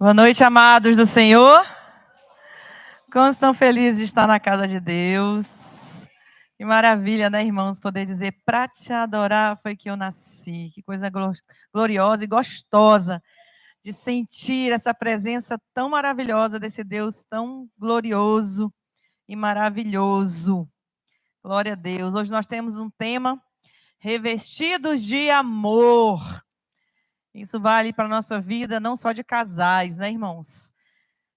Boa noite, amados do Senhor. Como estão felizes de estar na casa de Deus? Que maravilha, né, irmãos? Poder dizer, para te adorar foi que eu nasci. Que coisa gloriosa e gostosa de sentir essa presença tão maravilhosa desse Deus tão glorioso e maravilhoso. Glória a Deus. Hoje nós temos um tema, revestidos de amor. Isso vale para a nossa vida, não só de casais, né, irmãos?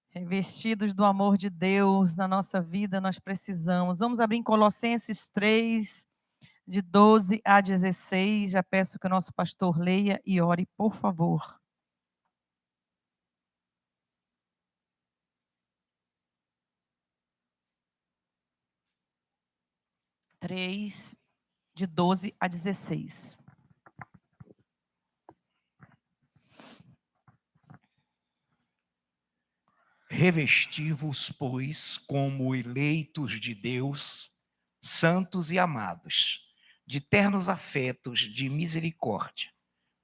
Revestidos do amor de Deus na nossa vida, nós precisamos. Vamos abrir em Colossenses 3, de 12 a 16. Já peço que o nosso pastor leia e ore, por favor. 3, de 12 a 16. Revesti-vos, pois, como eleitos de Deus, santos e amados, de ternos afetos, de misericórdia,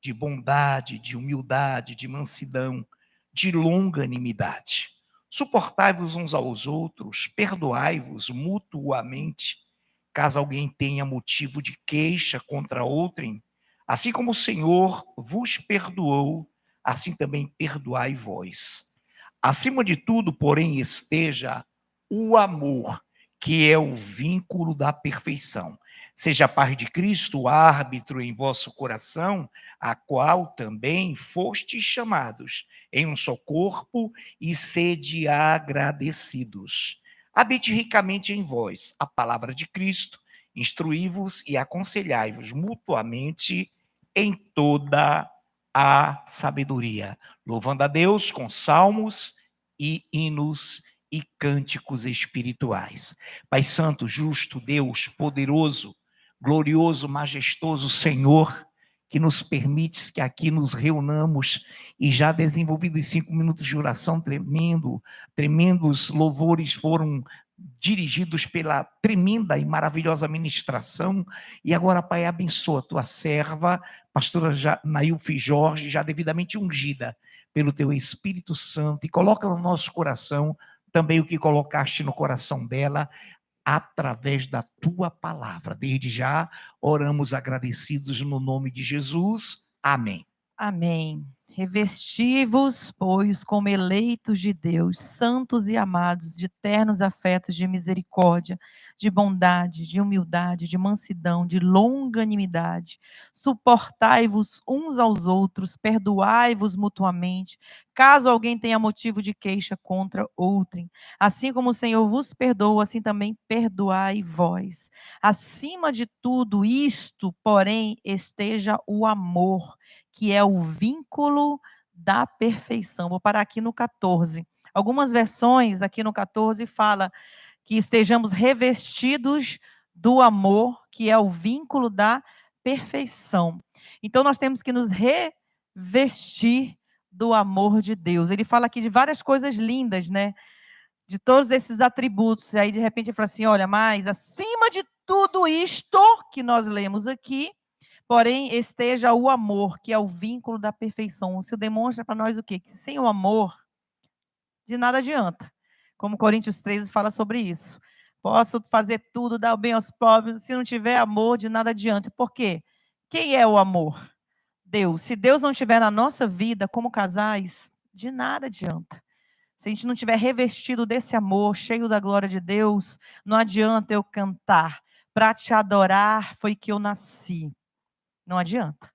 de bondade, de humildade, de mansidão, de longanimidade. Suportai-vos uns aos outros, perdoai-vos mutuamente, caso alguém tenha motivo de queixa contra outrem, assim como o Senhor vos perdoou, assim também perdoai vós. Acima de tudo, porém, esteja o amor, que é o vínculo da perfeição. Seja a paz de Cristo árbitro em vosso coração, a qual também fostes chamados em um só corpo, e sede agradecidos. Habite ricamente em vós a palavra de Cristo, instruí-vos e aconselhai-vos mutuamente em toda a sabedoria, louvando a Deus com salmos e hinos e cânticos espirituais. Pai Santo, justo Deus, poderoso, glorioso, majestoso Senhor, que nos permite que aqui nos reunamos e já desenvolvidos 5 minutos de oração tremendos louvores foram dirigidos pela tremenda e maravilhosa ministração. E agora, Pai, abençoa a tua serva, pastora Nailfe Jorge, já devidamente ungida pelo teu Espírito Santo, e coloca no nosso coração também o que colocaste no coração dela, através da tua palavra. Desde já, oramos agradecidos no nome de Jesus. Amém. Amém. Revesti-vos, pois, como eleitos de Deus, santos e amados, de ternos afetos de misericórdia, de bondade, de humildade, de mansidão, de longanimidade. Suportai-vos uns aos outros, perdoai-vos mutuamente, caso alguém tenha motivo de queixa contra outrem. Assim como o Senhor vos perdoa, assim também perdoai vós. Acima de tudo isto, porém, esteja o amor, que é o vínculo da perfeição. Vou parar aqui no 14. Algumas versões aqui no 14 fala que estejamos revestidos do amor, que é o vínculo da perfeição. Então nós temos que nos revestir do amor de Deus. Ele fala aqui de várias coisas lindas, né? De todos esses atributos. E aí de repente ele fala assim, olha, mas acima de tudo isto que nós lemos aqui, porém, esteja o amor, que é o vínculo da perfeição. Isso demonstra para nós o quê? Que sem o amor, de nada adianta. Como Coríntios 13 fala sobre isso. Posso fazer tudo, dar o bem aos pobres, se não tiver amor, de nada adianta. Por quê? Quem é o amor? Deus. Se Deus não estiver na nossa vida como casais, de nada adianta. Se a gente não tiver revestido desse amor, cheio da glória de Deus, não adianta eu cantar. Para te adorar foi que eu nasci. Não adianta.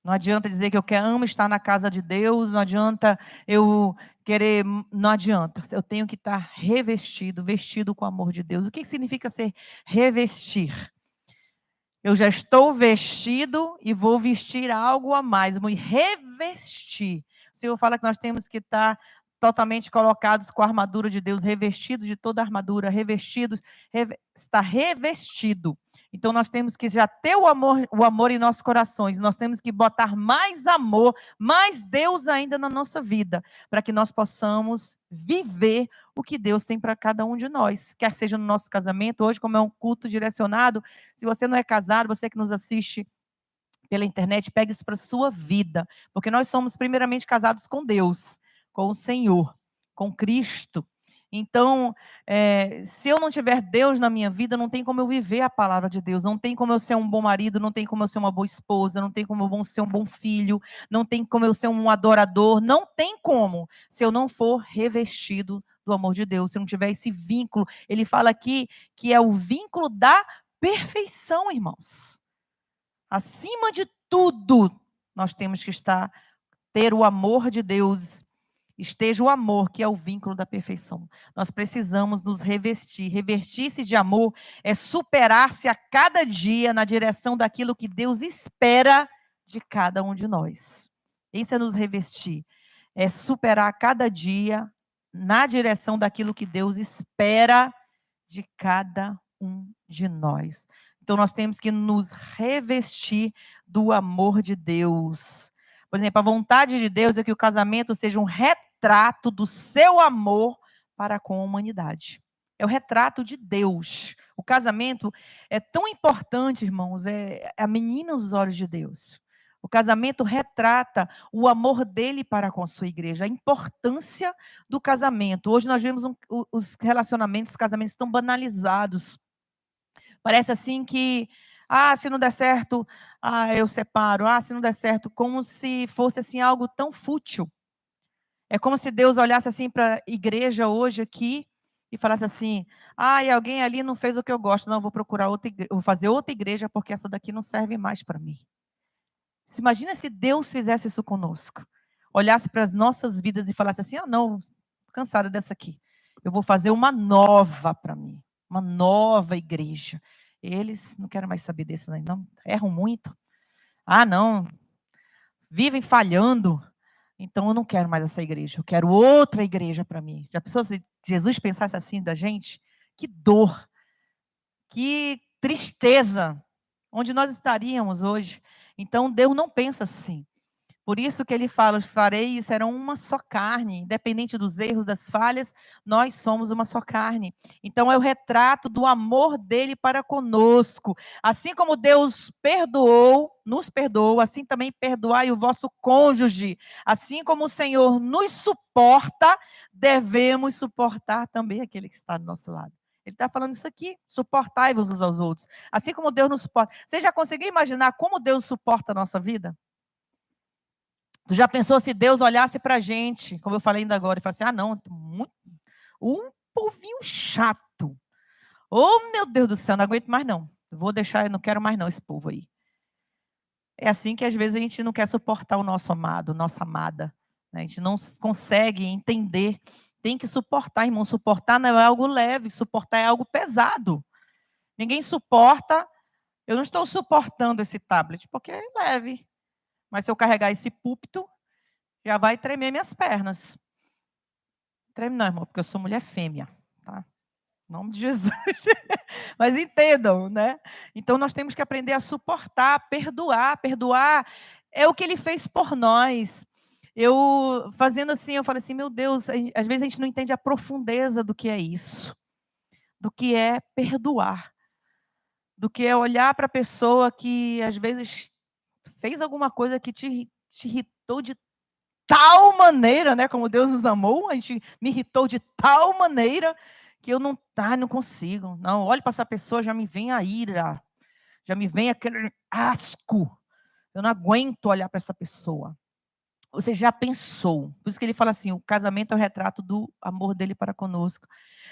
Não adianta dizer que amo estar na casa de Deus, não adianta eu querer, não adianta. Eu tenho que estar revestido, vestido com o amor de Deus. O que significa ser revestir? Eu já estou vestido e vou vestir algo a mais, vou me revestir. O Senhor fala que nós temos que estar totalmente colocados com a armadura de Deus, revestidos de toda a armadura, está revestido. Então nós temos que já ter o amor em nossos corações, nós temos que botar mais amor, mais Deus ainda na nossa vida, para que nós possamos viver o que Deus tem para cada um de nós, quer seja no nosso casamento, hoje como é um culto direcionado, se você não é casado, você que nos assiste pela internet, pegue isso para a sua vida, porque nós somos primeiramente casados com Deus, com o Senhor, com Cristo. Então, se eu não tiver Deus na minha vida, não tem como eu viver a palavra de Deus, não tem como eu ser um bom marido, não tem como eu ser uma boa esposa, não tem como eu ser um bom filho, não tem como eu ser um adorador, não tem como, se eu não for revestido do amor de Deus, se não tiver esse vínculo. Ele fala aqui que é o vínculo da perfeição, irmãos. Acima de tudo, nós temos que ter o amor de Deus. Esteja o amor, que é o vínculo da perfeição. Nós precisamos nos revestir. Revestir-se de amor é superar-se a cada dia na direção daquilo que Deus espera de cada um de nós. Isso é nos revestir. É superar a cada dia na direção daquilo que Deus espera de cada um de nós. Então, nós temos que nos revestir do amor de Deus. Por exemplo, a vontade de Deus é que o casamento seja um retrato do seu amor para com a humanidade. É o retrato de Deus. O casamento é tão importante, irmãos, é a menina aos olhos de Deus. O casamento retrata o amor dele para com a sua igreja, a importância do casamento. Hoje nós vemos os relacionamentos, os casamentos tão banalizados. Parece assim que, se não der certo, eu separo. Se não der certo, como se fosse assim algo tão fútil. É como se Deus olhasse assim para a igreja hoje aqui e falasse assim: e alguém ali não fez o que eu gosto, não, eu vou procurar outra igreja, vou fazer outra igreja porque essa daqui não serve mais para mim. Imagina se Deus fizesse isso conosco. Olhasse para as nossas vidas e falasse assim: não, estou cansada dessa aqui. Eu vou fazer uma nova para mim. Uma nova igreja. Eles não querem mais saber desse, não. Erram muito. Não. Vivem falhando. Então eu não quero mais essa igreja. Eu quero outra igreja para mim. Já pensou se Jesus pensasse assim da gente? Que dor. Que tristeza. Onde nós estaríamos hoje? Então Deus não pensa assim. Por isso que ele fala: farei e serão uma só carne, independente dos erros, das falhas, nós somos uma só carne. Então é o retrato do amor dele para conosco. Assim como Deus nos perdoou, assim também perdoai o vosso cônjuge. Assim como o Senhor nos suporta, devemos suportar também aquele que está do nosso lado. Ele está falando isso aqui: suportai-vos uns aos outros. Assim como Deus nos suporta. Você já conseguiu imaginar como Deus suporta a nossa vida? Tu já pensou se Deus olhasse para a gente, como eu falei ainda agora, e falasse: não, um povinho chato. Oh, meu Deus do céu, não aguento mais não. Vou deixar, eu não quero mais não esse povo aí. É assim que às vezes a gente não quer suportar o nosso amado, nossa amada. A gente não consegue entender. Tem que suportar, irmão. Suportar não é algo leve, suportar é algo pesado. Ninguém suporta. Eu não estou suportando esse tablet, porque é leve. Mas se eu carregar esse púlpito, já vai tremer minhas pernas. Treme não, irmão, porque eu sou mulher fêmea, tá? Em nome de Jesus. Mas entendam, né? Então nós temos que aprender a suportar, perdoar. Perdoar é o que ele fez por nós. Eu fazendo assim, eu falo assim: meu Deus, às vezes a gente não entende a profundeza do que é isso. Do que é perdoar. Do que é olhar para a pessoa que às vezes fez alguma coisa que te irritou de tal maneira, né, como Deus nos amou, a gente me irritou de tal maneira que eu não consigo. Não, olho para essa pessoa, já me vem a ira, já me vem aquele asco. Eu não aguento olhar para essa pessoa. Você já pensou? Por isso que ele fala assim: o casamento é o retrato do amor dele para conosco.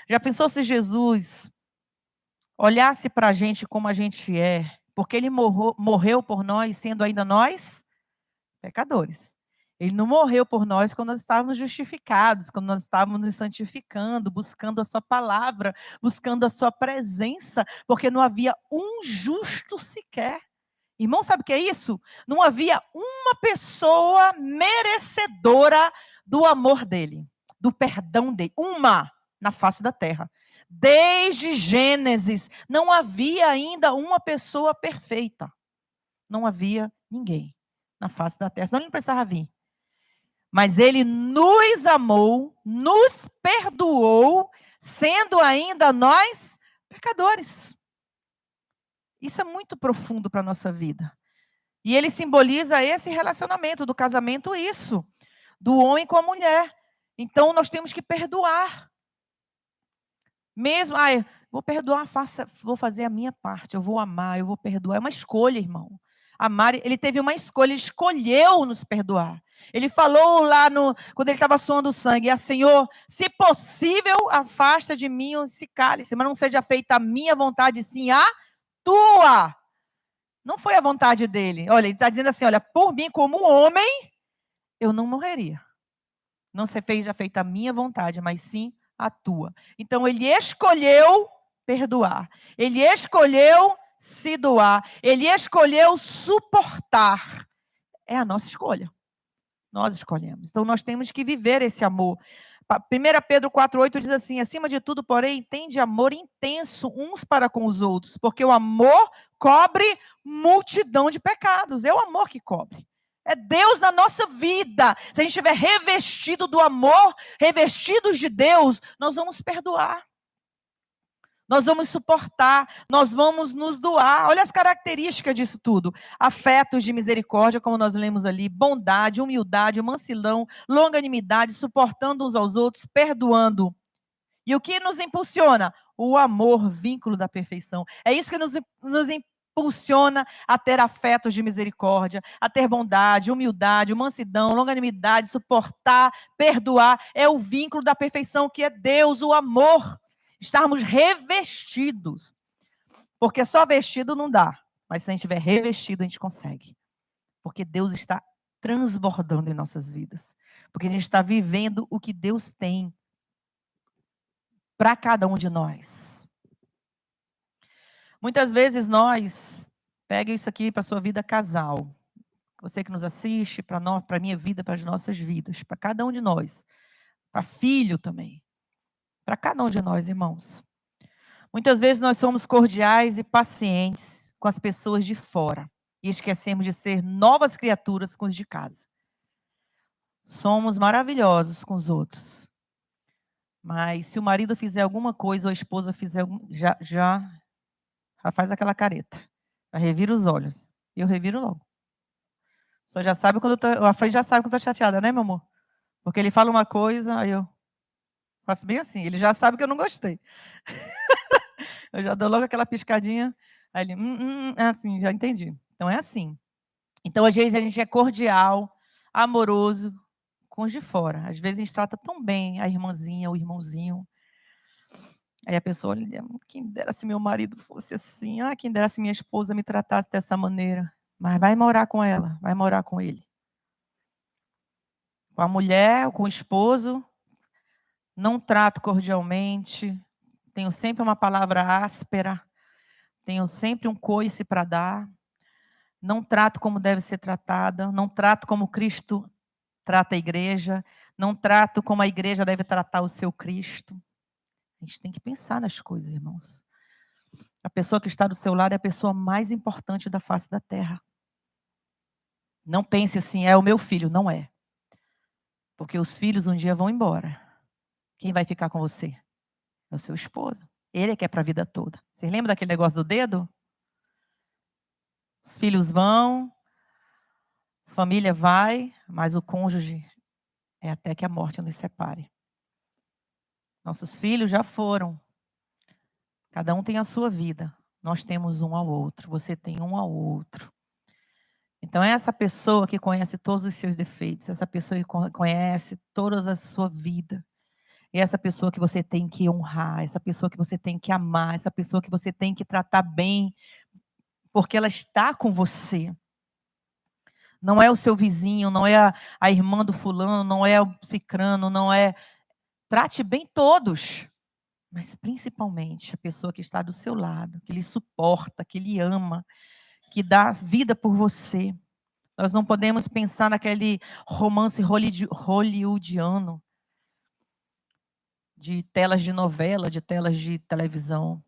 Já pensou se Jesus olhasse para a gente como a gente é, porque ele morreu por nós, sendo ainda nós pecadores. Ele não morreu por nós quando nós estávamos justificados, quando nós estávamos nos santificando, buscando a sua palavra, buscando a sua presença, porque não havia um justo sequer. Irmão, sabe o que é isso? Não havia uma pessoa merecedora do amor dele, do perdão dele. Uma na face da terra. Desde Gênesis, não havia ainda uma pessoa perfeita. Não havia ninguém na face da terra, senão ele não precisava vir. Mas ele nos amou, nos perdoou, sendo ainda nós pecadores. Isso é muito profundo para a nossa vida. E ele simboliza esse relacionamento do casamento, isso, do homem com a mulher. Então, nós temos que perdoar. Mesmo, vou perdoar, vou fazer a minha parte, eu vou amar, eu vou perdoar. É uma escolha, irmão. Amar, ele teve uma escolha, ele escolheu nos perdoar. Ele falou lá quando ele estava suando sangue, Senhor, se possível, afasta de mim esse cálice, mas não seja feita a minha vontade, sim a tua. Não foi a vontade dele. Olha, ele está dizendo assim, olha, por mim como homem, eu não morreria. Não seja feita a minha vontade, mas sim a tua. Então, ele escolheu perdoar. Ele escolheu se doar. Ele escolheu suportar. É a nossa escolha. Nós escolhemos. Então, nós temos que viver esse amor. 1 Pedro 4,8 diz assim, acima de tudo, porém, tende amor intenso uns para com os outros, porque o amor cobre multidão de pecados. É o amor que cobre. É Deus na nossa vida. Se a gente estiver revestido do amor, revestidos de Deus, nós vamos perdoar. Nós vamos suportar, nós vamos nos doar. Olha as características disso tudo. Afetos de misericórdia, como nós lemos ali, bondade, humildade, mansidão, longanimidade, suportando uns aos outros, perdoando. E o que nos impulsiona? O amor, vínculo da perfeição. É isso que nos impulsiona a ter afetos de misericórdia, a ter bondade, humildade, mansidão, longanimidade, suportar, perdoar. É o vínculo da perfeição que é Deus, o amor. Estarmos revestidos. Porque só vestido não dá. Mas se a gente estiver revestido, a gente consegue. Porque Deus está transbordando em nossas vidas. Porque a gente está vivendo o que Deus tem para cada um de nós. Muitas vezes nós, pega isso aqui para a sua vida casal. Você que nos assiste, para a minha vida, para as nossas vidas. Para cada um de nós. Para filho também. Para cada um de nós, irmãos. Muitas vezes nós somos cordiais e pacientes com as pessoas de fora e esquecemos de ser novas criaturas com os de casa. Somos maravilhosos com os outros. Mas se o marido fizer alguma coisa ou a esposa fizer já faz aquela careta. Já revira os olhos. E eu reviro logo. Só já sabe quando a frente já sabe quando eu tô chateada, né, meu amor? Porque ele fala uma coisa, aí eu faço bem assim. Ele já sabe que eu não gostei. Eu já dou logo aquela piscadinha. Aí ele, é assim, já entendi. Então é assim. Então, às vezes, a gente é cordial, amoroso com os de fora. Às vezes, a gente trata tão bem a irmãzinha, o irmãozinho. Aí a pessoa olha, quem dera se meu marido fosse assim. Quem dera se minha esposa me tratasse dessa maneira. Mas vai morar com ela, vai morar com ele. Com a mulher, com o esposo, não trato cordialmente. Tenho sempre uma palavra áspera. Tenho sempre um coice para dar. Não trato como deve ser tratada. Não trato como Cristo trata a igreja. Não trato como a igreja deve tratar o seu Cristo. A gente tem que pensar nas coisas, irmãos. A pessoa que está do seu lado é a pessoa mais importante da face da terra. Não pense assim, é o meu filho. Não é. Porque os filhos um dia vão embora. Quem vai ficar com você? É o seu esposo. Ele é que é para a vida toda. Vocês lembram daquele negócio do dedo? Os filhos vão, a família vai, mas o cônjuge é até que a morte nos separe. Nossos filhos já foram. Cada um tem a sua vida. Nós temos um ao outro. Você tem um ao outro. Então, é essa pessoa que conhece todos os seus defeitos. Essa pessoa que conhece toda a sua vida. É essa pessoa que você tem que honrar. Essa pessoa que você tem que amar. Essa pessoa que você tem que tratar bem. Porque ela está com você. Não é o seu vizinho, não é a irmã do fulano, não é o cicrano, não é... Trate bem todos. Mas principalmente a pessoa que está do seu lado, que lhe suporta, que lhe ama, que dá vida por você. Nós não podemos pensar naquele romance hollywoodiano, de telas de novela, de telas de televisão.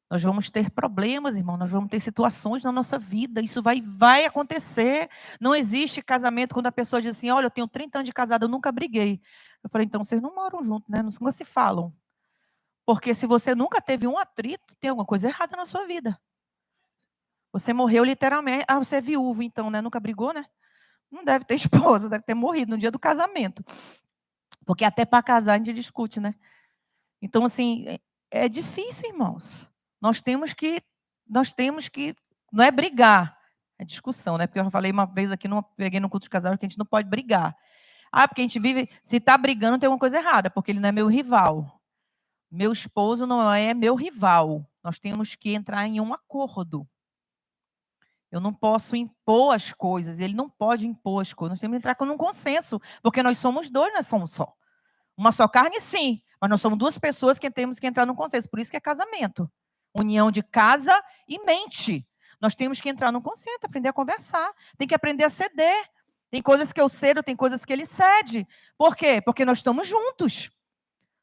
Nós vamos ter problemas, irmão, nós vamos ter situações na nossa vida, isso vai acontecer. Não existe casamento quando a pessoa diz assim, olha, eu tenho 30 anos de casada, eu nunca briguei. Eu falei, então vocês não moram juntos, né? Nunca se falam. Porque se você nunca teve um atrito, tem alguma coisa errada na sua vida. Você morreu literalmente. Ah, você é viúvo, então, né? Nunca brigou, né? Não deve ter esposa, deve ter morrido no dia do casamento. Porque até para casar a gente discute, né? Então, assim, é difícil, irmãos. Nós temos que, não é brigar, é discussão, né? Porque eu já falei uma vez aqui, peguei no culto de casal, que a gente não pode brigar. Ah, porque a gente vive, se está brigando, tem alguma coisa errada, porque ele não é meu rival. Meu esposo não é meu rival. Nós temos que entrar em um acordo. Eu não posso impor as coisas, ele não pode impor as coisas. Nós temos que entrar com um consenso, porque nós somos dois, nós somos só. Uma só carne, sim, mas nós somos duas pessoas que temos que entrar num consenso. Por isso que é casamento. União de casa e mente. Nós temos que entrar num consenso, aprender a conversar. Tem que aprender a ceder. Tem coisas que eu cedo, tem coisas que ele cede. Por quê? Porque nós estamos juntos.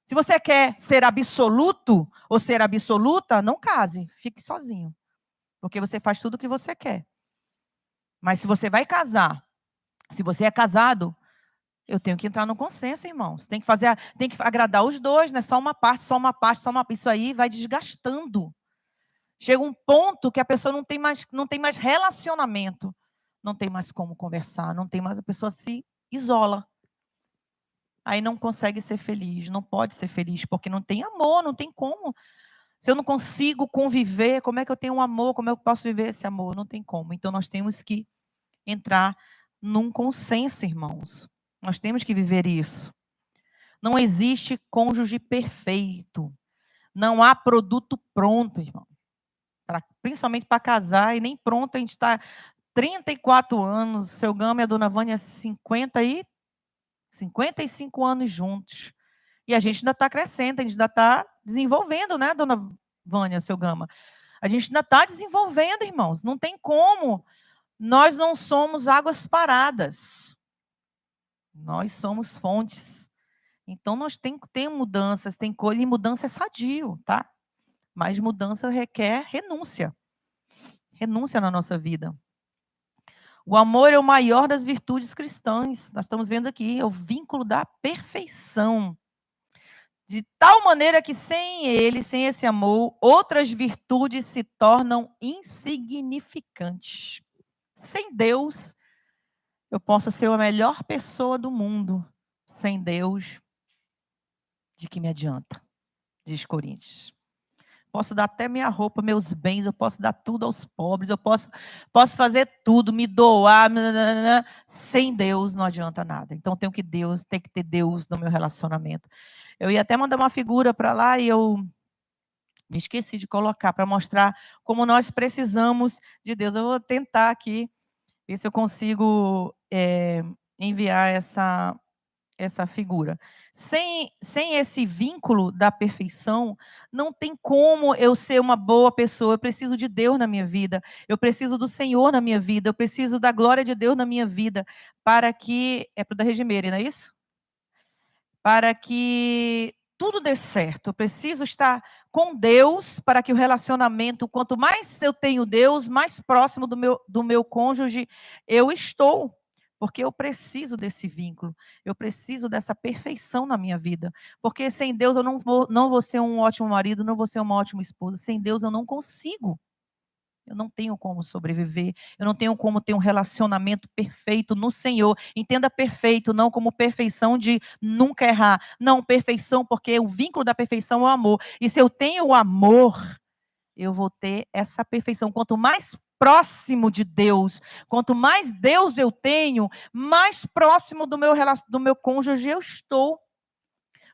Se você quer ser absoluto ou ser absoluta, não case. Fique sozinho. Porque você faz tudo o que você quer. Mas se você vai casar, se você é casado, eu tenho que entrar no consenso, irmãos. Tem que agradar os dois, não é só uma parte, só uma parte, só uma. Isso aí vai desgastando. Chega um ponto que a pessoa não tem mais relacionamento, não tem mais como conversar, não tem mais, a pessoa se isola. Aí não consegue ser feliz, não pode ser feliz, porque não tem amor, não tem como. Se eu não consigo conviver, como é que eu tenho um amor? Como é que eu posso viver esse amor? Não tem como. Então nós temos que entrar num consenso, irmãos. Nós temos que viver isso. Não existe cônjuge perfeito. Não há produto pronto, irmão. Principalmente para casar, e nem pronto, a gente está 34 anos, seu Gama e a dona Vânia 55 anos juntos. E a gente ainda está crescendo, a gente ainda está desenvolvendo, né, dona Vânia, seu Gama? A gente ainda está desenvolvendo, irmãos. Não tem como. Nós não somos águas paradas. Nós somos fontes. Então, nós tem mudanças, tem coisa, e mudança é sadio, tá? Mas mudança requer renúncia. Renúncia na nossa vida. O amor é o maior das virtudes cristãs. Nós estamos vendo aqui, é o vínculo da perfeição. De tal maneira que sem ele, sem esse amor, outras virtudes se tornam insignificantes. Sem Deus, eu posso ser a melhor pessoa do mundo. Sem Deus, de que me adianta? Diz Coríntios. Posso dar até minha roupa, meus bens, eu posso dar tudo aos pobres, eu posso fazer tudo, me doar, sem Deus não adianta nada. Então tem que ter Deus no meu relacionamento. Eu ia até mandar uma figura para lá e eu me esqueci de colocar para mostrar como nós precisamos de Deus. Eu vou tentar aqui ver se eu consigo enviar essa figura. Sem esse vínculo da perfeição, não tem como eu ser uma boa pessoa. Eu preciso de Deus na minha vida. Eu preciso do Senhor na minha vida. Eu preciso da glória de Deus na minha vida. Para que... É para o da Regimeire, não é isso? Para que tudo dê certo. Eu preciso estar com Deus para que o relacionamento, quanto mais eu tenho Deus, mais próximo do meu cônjuge eu estou. Porque eu preciso desse vínculo, eu preciso dessa perfeição na minha vida. Porque sem Deus eu não vou ser um ótimo marido, não vou ser uma ótima esposa. Sem Deus eu não consigo. Eu não tenho como sobreviver, eu não tenho como ter um relacionamento perfeito no Senhor. Entenda perfeito, não como perfeição de nunca errar. Não, perfeição, porque o vínculo da perfeição é o amor. E se eu tenho o amor, eu vou ter essa perfeição. Quanto mais próximo de Deus, quanto mais Deus eu tenho, mais próximo do meu cônjuge eu estou.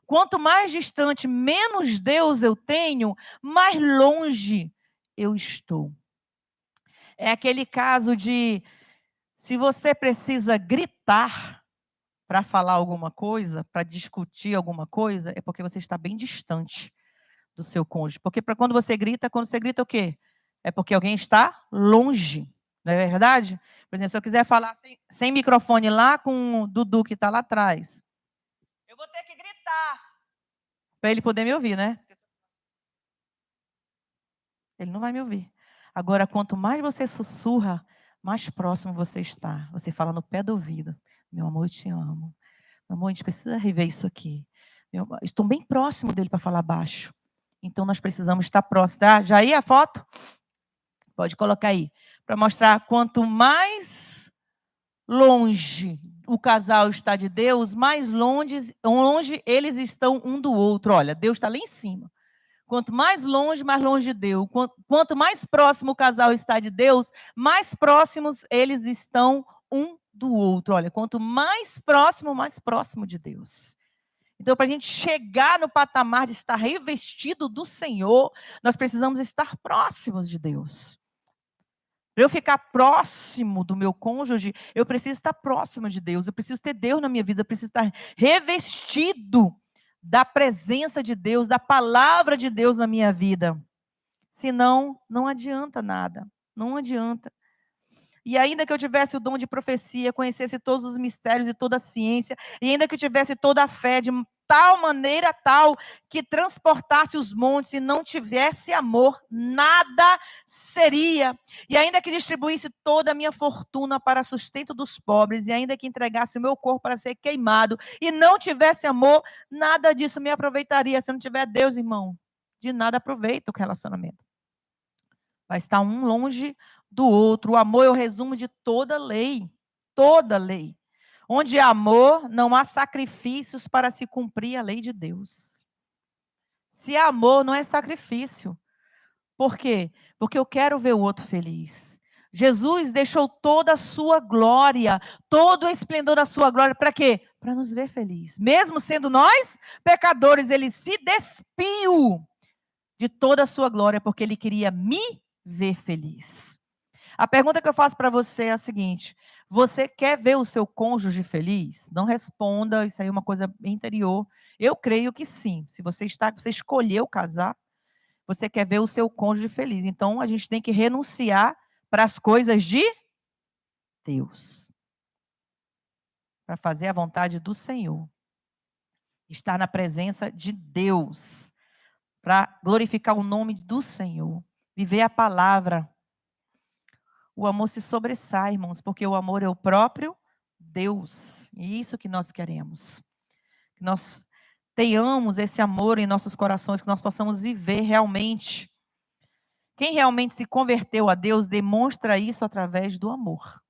Quanto mais distante, menos Deus eu tenho, mais longe eu estou. É aquele caso de, se você precisa gritar para falar alguma coisa, para discutir alguma coisa, é porque você está bem distante do seu cônjuge. Porque quando você grita o quê? É porque alguém está longe, não é verdade? Por exemplo, se eu quiser falar sem microfone lá com o Dudu que está lá atrás, eu vou ter que gritar para ele poder me ouvir, né? Ele não vai me ouvir. Agora, quanto mais você sussurra, mais próximo você está. Você fala no pé do ouvido. Meu amor, eu te amo. Meu amor, a gente precisa rever isso aqui. Estou bem próximo dele para falar baixo. Então, nós precisamos estar próximos. Tá? Já aí a foto? Pode colocar aí. para mostrar quanto mais longe o casal está de Deus, mais longe eles estão um do outro. Olha, Deus está lá em cima. Quanto mais longe de Deus. Quanto mais próximo o casal está de Deus, mais próximos eles estão um do outro. Olha, quanto mais próximo de Deus. Então, para a gente chegar no patamar de estar revestido do Senhor, nós precisamos estar próximos de Deus. Para eu ficar próximo do meu cônjuge, eu preciso estar próximo de Deus. Eu preciso ter Deus na minha vida. Eu preciso estar revestido da presença de Deus, da palavra de Deus na minha vida. Senão, não adianta nada. Não adianta. E ainda que eu tivesse o dom de profecia, conhecesse todos os mistérios e toda a ciência, e ainda que eu tivesse toda a fé de tal maneira tal que transportasse os montes e não tivesse amor, nada seria. E ainda que distribuísse toda a minha fortuna para sustento dos pobres, e ainda que entregasse o meu corpo para ser queimado, e não tivesse amor, nada disso me aproveitaria. Se não tiver Deus, irmão, de nada aproveita o relacionamento. Vai estar um longe do outro. O amor é o resumo de toda lei. Toda lei. Onde há amor, não há sacrifícios para se cumprir a lei de Deus. Se há amor, não é sacrifício. Por quê? Porque eu quero ver o outro feliz. Jesus deixou toda a sua glória, todo o esplendor da sua glória, para quê? Para nos ver felizes. Mesmo sendo nós pecadores, ele se despiu de toda a sua glória, porque ele queria me ver feliz. A pergunta que eu faço para você é a seguinte: você quer ver o seu cônjuge feliz? Não responda, isso aí é uma coisa interior. Eu creio que sim. Se você escolheu casar, você quer ver o seu cônjuge feliz. Então, a gente tem que renunciar para as coisas de Deus. Para fazer a vontade do Senhor. Estar na presença de Deus. Para glorificar o nome do Senhor. Viver a palavra. O amor se sobressai, irmãos, porque o amor é o próprio Deus. E isso que nós queremos. Que nós tenhamos esse amor em nossos corações, que nós possamos viver realmente. Quem realmente se converteu a Deus demonstra isso através do amor.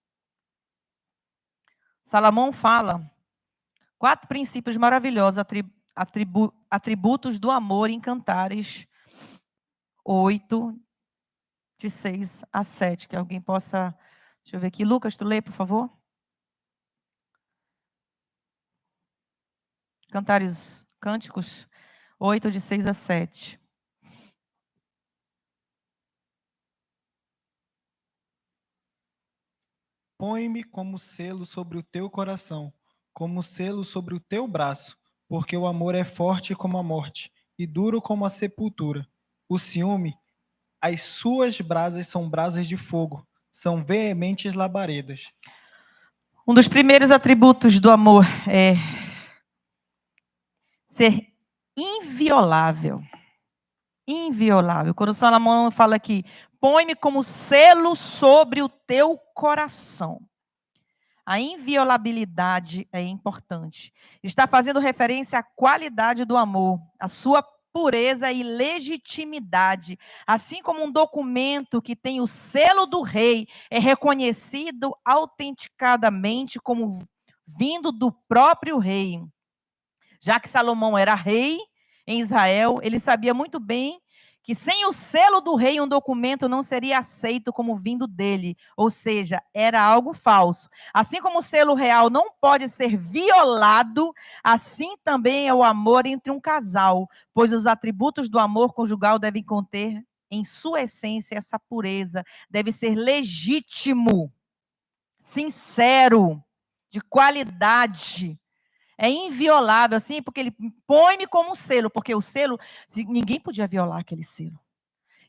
Salomão fala 4 princípios maravilhosos, atributos do amor em Cantares 8, de 6 a 7. Que alguém possa... Deixa eu ver aqui. Lucas, tu lê, por favor? Cânticos 8, de 6 a 7. Põe-me como selo sobre o teu coração, como selo sobre o teu braço, porque o amor é forte como a morte, e duro como a sepultura. O ciúme, as suas brasas são brasas de fogo, são veementes labaredas. Um dos primeiros atributos do amor é ser inviolável. Inviolável. Quando Salomão fala aqui, põe-me como selo sobre o teu coração. A inviolabilidade é importante. Está fazendo referência à qualidade do amor, à sua pureza e legitimidade. Assim como um documento que tem o selo do rei é reconhecido autenticadamente como vindo do próprio rei. Já que Salomão era rei em Israel, ele sabia muito bem que sem o selo do rei um documento não seria aceito como vindo dele, ou seja, era algo falso. Assim como o selo real não pode ser violado, assim também é o amor entre um casal, pois os atributos do amor conjugal devem conter em sua essência essa pureza, deve ser legítimo, sincero, de qualidade. É inviolável, assim, porque ele põe-me como um selo, porque o selo, ninguém podia violar aquele selo.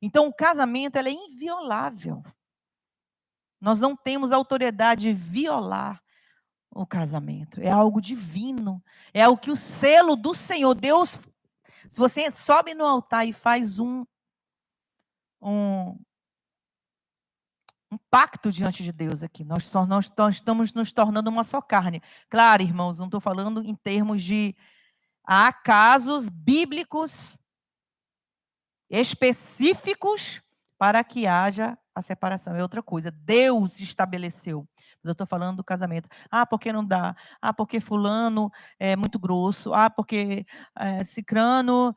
Então, o casamento, ele é inviolável. Nós não temos autoridade de violar o casamento. É algo divino. É o que o selo do Senhor, Deus, se você sobe no altar e faz um pacto diante de Deus aqui. Nós estamos nos tornando uma só carne. Claro, irmãos, não estou falando em termos de... Há casos bíblicos específicos para que haja a separação, é outra coisa. Deus estabeleceu. Mas eu estou falando do casamento. Ah, porque não dá? Ah, porque fulano é muito grosso. Ah, porque cicrano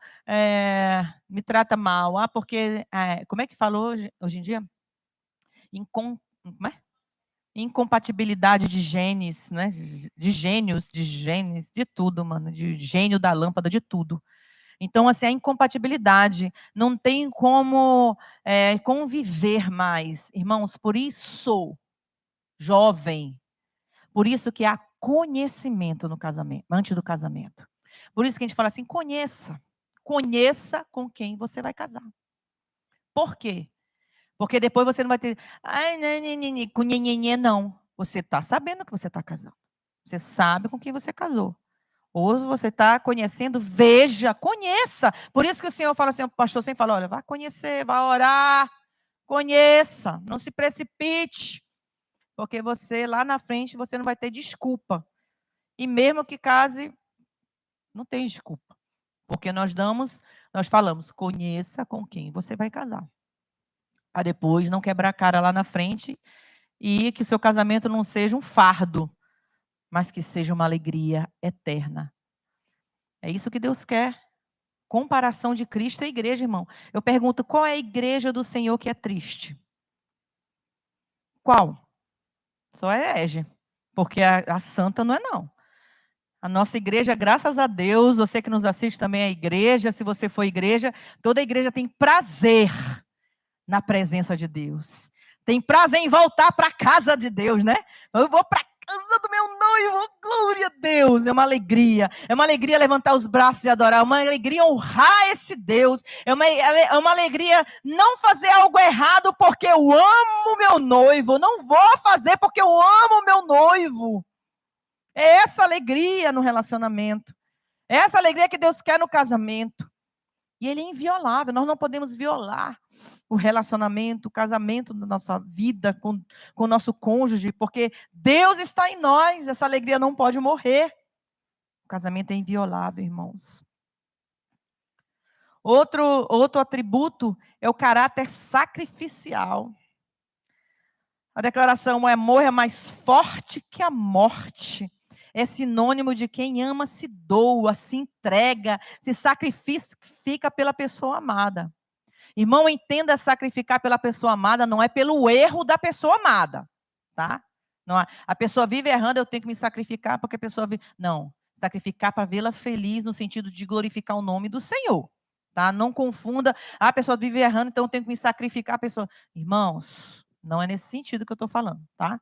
me trata mal. Ah, porque... como é que falou hoje em dia? Como é? Incompatibilidade de genes, né? De gênios, de genes, de tudo, mano. De gênio da lâmpada, de tudo. Então, assim, a incompatibilidade, não tem como conviver mais. Irmãos, por isso, jovem, por isso que há conhecimento no casamento, antes do casamento. Por isso que a gente fala assim, conheça com quem você vai casar. Por quê? Porque depois você não vai ter, ai, com nhenhenhê, não. Você está sabendo que você está casando. Você sabe com quem você casou. Ou você está conhecendo, veja, conheça. Por isso que o Senhor fala assim, o pastor sempre fala, olha, vá conhecer, vá orar, conheça, não se precipite, porque você, lá na frente, você não vai ter desculpa. E mesmo que case, não tem desculpa. Porque nós falamos, conheça com quem você vai casar. Para depois não quebrar a cara lá na frente e que o seu casamento não seja um fardo, mas que seja uma alegria eterna. É isso que Deus quer. Comparação de Cristo à igreja, irmão. Eu pergunto, qual é a igreja do Senhor que é triste? Qual? Só é herege. Porque a santa não é, não. A nossa igreja, graças a Deus, você que nos assiste também é igreja, se você for igreja, toda igreja tem prazer na presença de Deus. Tem prazer em voltar para a casa de Deus, né? Eu vou para a casa do meu noivo, glória a Deus. É uma alegria levantar os braços e adorar, é uma alegria honrar esse Deus, é uma alegria não fazer algo errado porque eu amo meu noivo, não vou fazer porque eu amo meu noivo. É essa alegria no relacionamento, é essa alegria que Deus quer no casamento. E ele é inviolável, nós não podemos violar o relacionamento, o casamento da nossa vida com o nosso cônjuge, porque Deus está em nós, essa alegria não pode morrer. O casamento é inviolável, irmãos. Outro atributo é o caráter sacrificial. A declaração, o amor é mais forte que a morte. É sinônimo de quem ama se doa, se entrega, se sacrifica pela pessoa amada. Irmão, entenda, sacrificar pela pessoa amada não é pelo erro da pessoa amada, tá? Não, a pessoa vive errando, eu tenho que me sacrificar porque a pessoa vive... Não, sacrificar para vê-la feliz no sentido de glorificar o nome do Senhor, tá? Não confunda, a pessoa vive errando, então eu tenho que me sacrificar a pessoa. Irmãos, não é nesse sentido que eu estou falando, tá?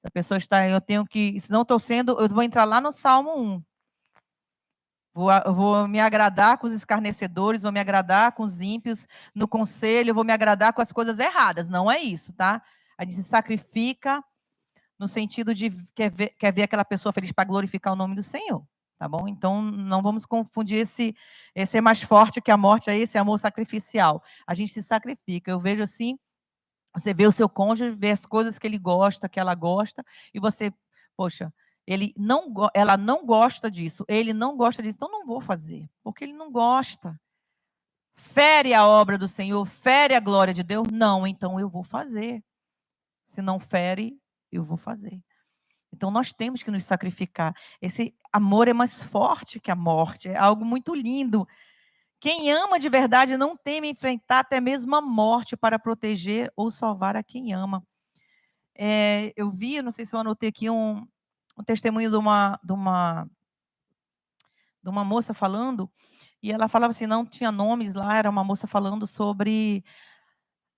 A pessoa está, eu tenho que, se não estou sendo, eu vou entrar lá no Salmo 1. Vou me agradar com os escarnecedores, vou me agradar com os ímpios no conselho, vou me agradar com as coisas erradas. Não é isso, tá? A gente se sacrifica no sentido de quer ver aquela pessoa feliz para glorificar o nome do Senhor, tá bom? Então, não vamos confundir esse é mais forte que a morte, é esse amor sacrificial. A gente se sacrifica. Eu vejo assim, você vê o seu cônjuge, vê as coisas que ele gosta, que ela gosta, e você, poxa, ela não gosta disso, ele não gosta disso, então não vou fazer, porque ele não gosta. Fere a obra do Senhor, fere a glória de Deus? Não, então eu vou fazer. Se não fere, eu vou fazer. Então nós temos que nos sacrificar. Esse amor é mais forte que a morte, é algo muito lindo. Quem ama de verdade não teme enfrentar até mesmo a morte para proteger ou salvar a quem ama. Eu vi, não sei se eu anotei aqui um testemunho de uma moça falando, e ela falava assim, não tinha nomes lá, era uma moça falando sobre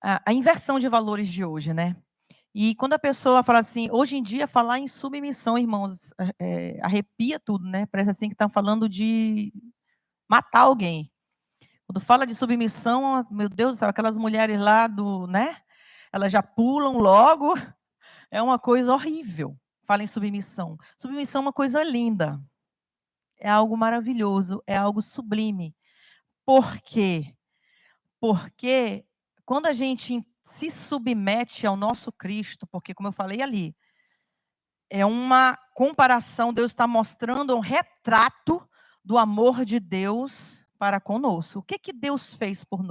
a inversão de valores de hoje, né? E quando a pessoa fala assim, hoje em dia falar em submissão, irmãos, arrepia tudo, né? Parece assim que estão falando de matar alguém. Quando fala de submissão, meu Deus do céu, aquelas mulheres lá né? Elas já pulam logo, é uma coisa horrível. Fala em submissão. Submissão é uma coisa linda. É algo maravilhoso, é algo sublime. Por quê? Porque quando a gente se submete ao nosso Cristo, porque como eu falei ali, é uma comparação, Deus está mostrando um retrato do amor de Deus para conosco. O que Deus fez por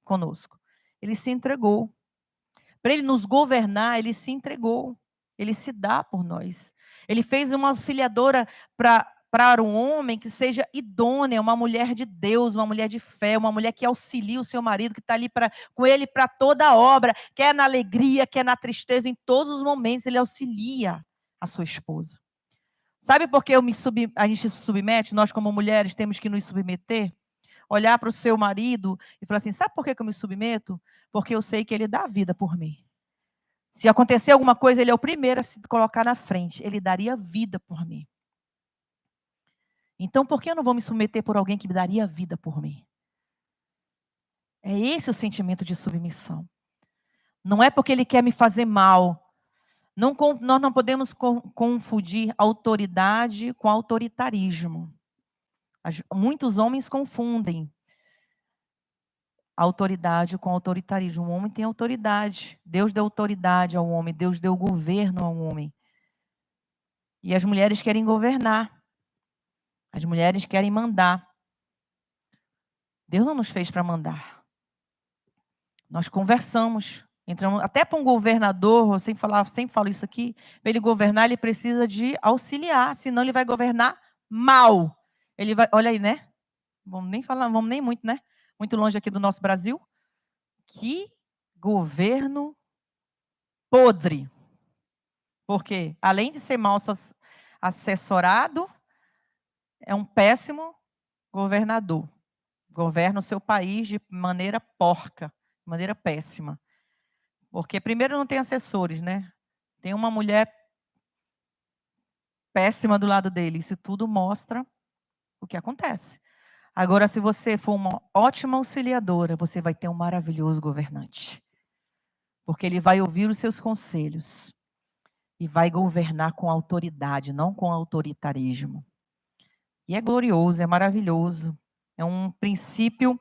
conosco? Ele se entregou. para ele nos governar, ele se entregou. Ele se dá por nós. Ele fez uma auxiliadora para um homem que seja idônea, uma mulher de Deus, uma mulher de fé, uma mulher que auxilia o seu marido, que está ali com ele para toda a obra, quer na alegria, quer na tristeza, em todos os momentos, ele auxilia a sua esposa. Sabe por que a gente se submete? Nós, como mulheres, temos que nos submeter? Olhar para o seu marido e falar assim: sabe por que eu me submeto? Porque eu sei que ele dá a vida por mim. Se acontecer alguma coisa, ele é o primeiro a se colocar na frente. Ele daria vida por mim. Então, por que eu não vou me submeter por alguém que me daria vida por mim? É esse o sentimento de submissão. Não é porque ele quer me fazer mal. Nós não podemos confundir autoridade com autoritarismo. Muitos homens confundem autoridade com autoritarismo. O homem tem autoridade. Deus deu autoridade ao homem. Deus deu governo ao homem. E as mulheres querem governar. As mulheres querem mandar. Deus não nos fez para mandar. Nós conversamos. Entramos até para um governador, eu sempre falo isso aqui, para ele governar, ele precisa de auxiliar, senão ele vai governar mal. Ele vai, olha aí, né? Vamos nem muito, né? Muito longe aqui do nosso Brasil. Que governo podre. Porque, além de ser mal assessorado, é um péssimo governador. Governa o seu país de maneira porca, de maneira péssima. Porque, primeiro, não tem assessores, né? Tem uma mulher péssima do lado dele. Isso tudo mostra o que acontece. Agora, se você for uma ótima auxiliadora, você vai ter um maravilhoso governante. Porque ele vai ouvir os seus conselhos e vai governar com autoridade, não com autoritarismo. E é glorioso, é maravilhoso. É um princípio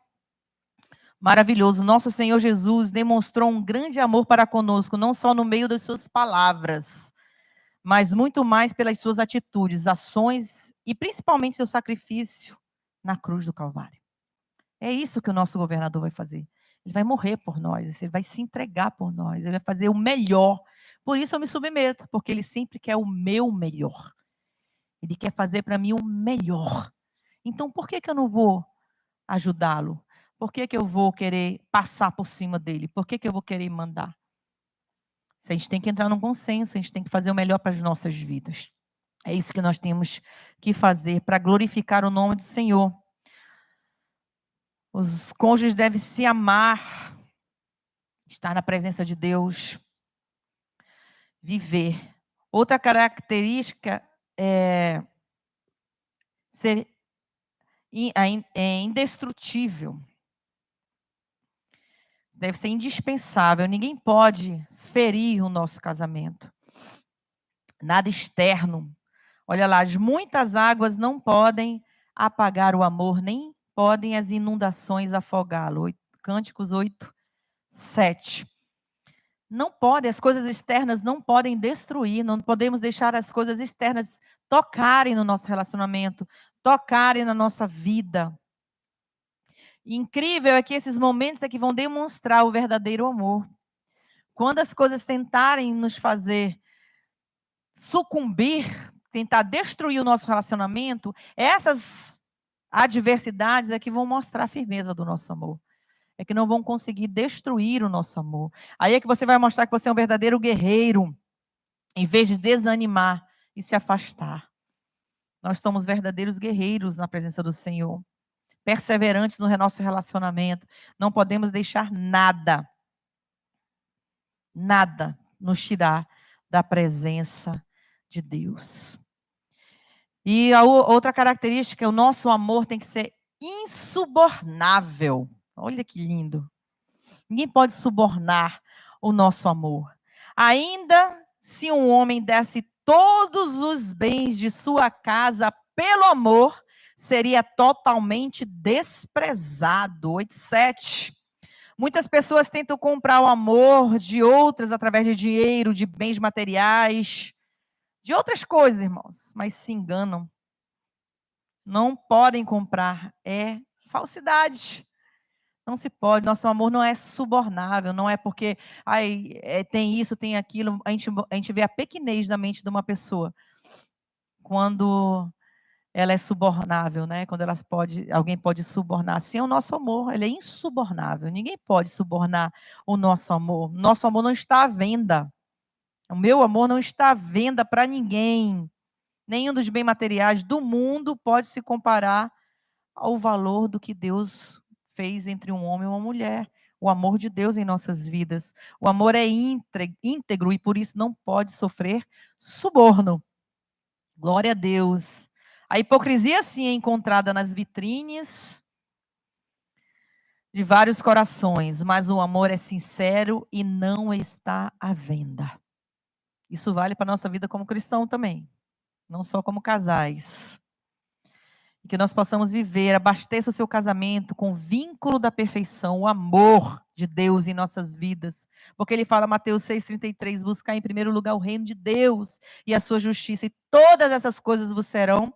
maravilhoso. Nosso Senhor Jesus demonstrou um grande amor para conosco, não só no meio das suas palavras, mas muito mais pelas suas atitudes, ações e principalmente seu sacrifício na cruz do Calvário. É isso que o nosso governador vai fazer. Ele vai morrer por nós, ele vai se entregar por nós, ele vai fazer o melhor. Por isso eu me submeto, porque ele sempre quer o meu melhor. Ele quer fazer para mim o melhor. Então, por que eu não vou ajudá-lo? Por que eu vou querer passar por cima dele? Por que eu vou querer mandar? A gente tem que entrar num consenso, a gente tem que fazer o melhor para as nossas vidas. É isso que nós temos que fazer para glorificar o nome do Senhor. Os cônjuges devem se amar, estar na presença de Deus, viver. Outra característica é ser indestrutível. Deve ser indispensável. Ninguém pode ferir o nosso casamento. Nada externo. Olha lá, as muitas águas não podem apagar o amor, nem podem as inundações afogá-lo. Cânticos 8, 7. Não pode, as coisas externas não podem destruir, não podemos deixar as coisas externas tocarem no nosso relacionamento, tocarem na nossa vida. Incrível é que esses momentos é que vão demonstrar o verdadeiro amor. Quando as coisas tentarem nos fazer sucumbir, tentar destruir o nosso relacionamento, essas adversidades é que vão mostrar a firmeza do nosso amor. É que não vão conseguir destruir o nosso amor. Aí é que você vai mostrar que você é um verdadeiro guerreiro, em vez de desanimar e se afastar. Nós somos verdadeiros guerreiros na presença do Senhor. Perseverantes no nosso relacionamento. Não podemos deixar nada nos tirar da presença de Deus. E a outra característica, o nosso amor tem que ser insubornável. Olha que lindo. Ninguém pode subornar o nosso amor. Ainda se um homem desse todos os bens de sua casa pelo amor, seria totalmente desprezado. 8:7. Muitas pessoas tentam comprar o amor de outras através de dinheiro, de bens materiais, de outras coisas, irmãos, mas se enganam. Não podem comprar, é falsidade. Não se pode, nosso amor não é subornável, não é porque tem isso, tem aquilo. A gente vê a pequenez da mente de uma pessoa quando ela é subornável, né? Quando alguém pode subornar. Assim é o nosso amor, ele é insubornável. Ninguém pode subornar o nosso amor. Nosso amor não está à venda. O meu amor não está à venda para ninguém. Nenhum dos bens materiais do mundo pode se comparar ao valor do que Deus fez entre um homem e uma mulher. O amor de Deus em nossas vidas. O amor é íntegro e por isso não pode sofrer suborno. Glória a Deus. A hipocrisia, sim, é encontrada nas vitrines de vários corações, mas o amor é sincero e não está à venda. Isso vale para a nossa vida como cristão também, não só como casais. E que nós possamos viver, abasteça o seu casamento com o vínculo da perfeição, o amor de Deus em nossas vidas. Porque ele fala, Mateus 6,33, buscar em primeiro lugar o reino de Deus e a sua justiça, e todas essas coisas vos serão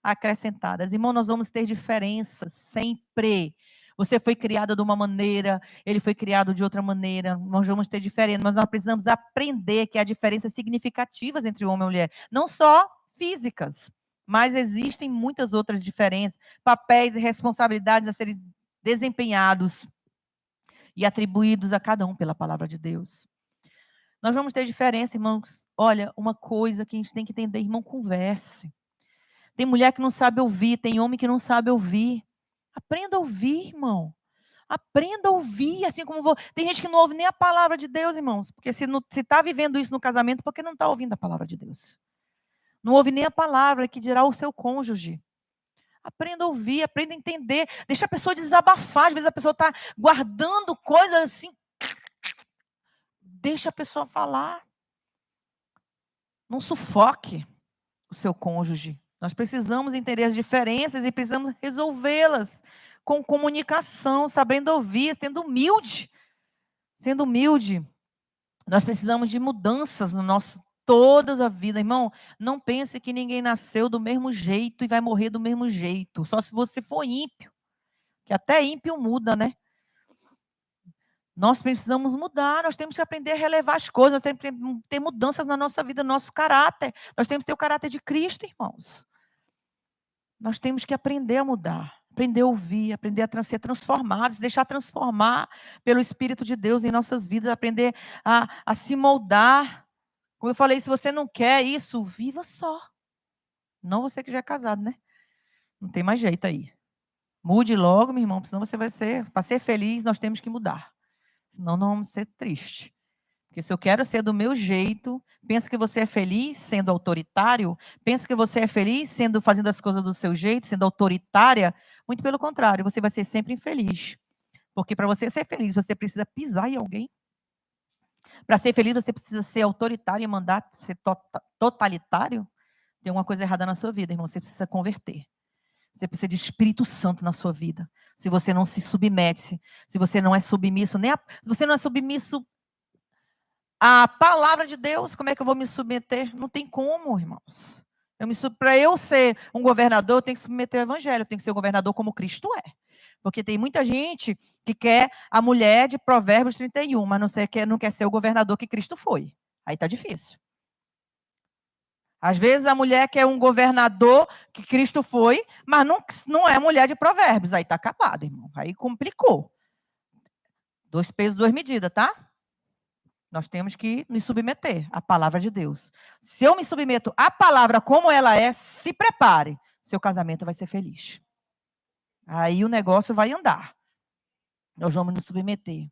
acrescentadas. Irmão, nós vamos ter diferenças sempre. Você foi criado de uma maneira, ele foi criado de outra maneira. Nós vamos ter diferença, mas nós precisamos aprender que há diferenças significativas entre homem e mulher, não só físicas, mas existem muitas outras diferenças, papéis e responsabilidades a serem desempenhados e atribuídos a cada um pela palavra de Deus. Nós vamos ter diferença, irmãos. Olha, uma coisa que a gente tem que entender, irmão, converse. Tem mulher que não sabe ouvir, tem homem que não sabe ouvir. Aprenda a ouvir, irmão. Aprenda a ouvir, assim como tem gente que não ouve nem a palavra de Deus, irmãos, porque se está vivendo isso no casamento, porque não está ouvindo a palavra de Deus. Não ouve nem a palavra, que dirá o seu cônjuge. Aprenda a ouvir, aprenda a entender, deixa a pessoa desabafar. Às vezes a pessoa está guardando coisas assim. Deixa a pessoa falar. Não sufoque o seu cônjuge. Nós precisamos entender as diferenças e precisamos resolvê-las com comunicação, sabendo ouvir, sendo humilde. Sendo humilde. Nós precisamos de mudanças no nosso toda a vida. Irmão, não pense que ninguém nasceu do mesmo jeito e vai morrer do mesmo jeito. Só se você for ímpio. Que até ímpio muda, né? Nós precisamos mudar, nós temos que aprender a relevar as coisas, nós temos que ter mudanças na nossa vida, no nosso caráter. Nós temos que ter o caráter de Cristo, irmãos. Nós temos que aprender a mudar, aprender a ouvir, aprender a ser transformados, deixar transformar pelo Espírito de Deus em nossas vidas, aprender a se moldar. Como eu falei, se você não quer isso, viva só. Não você que já é casado, né? Não tem mais jeito aí. Mude logo, meu irmão, senão você vai ser, para ser feliz, nós temos que mudar. Senão nós vamos ser tristes. Porque se eu quero ser do meu jeito, pensa que você é feliz sendo autoritário, pensa que você é feliz fazendo as coisas do seu jeito, sendo autoritária, muito pelo contrário, você vai ser sempre infeliz. Porque para você ser feliz, você precisa pisar em alguém. Para ser feliz, você precisa ser autoritário e mandar ser totalitário. Tem alguma coisa errada na sua vida, irmão, você precisa converter. Você precisa de Espírito Santo na sua vida. Se você não se submete, se você não é submisso, se você não é submisso à palavra de Deus, como é que eu vou me submeter? Não tem como, irmãos. Para eu ser um governador, eu tenho que submeter ao evangelho, eu tenho que ser um governador como Cristo é. Porque tem muita gente que quer a mulher de Provérbios 31, mas não quer ser o governador que Cristo foi. Aí está difícil. Às vezes a mulher quer um governador que Cristo foi, mas não é mulher de Provérbios. Aí está acabado, irmão. Aí complicou. 2 pesos, 2 medidas, tá? Nós temos que nos submeter à palavra de Deus. Se eu me submeto à palavra como ela é, se prepare. Seu casamento vai ser feliz. Aí o negócio vai andar. Nós vamos nos submeter.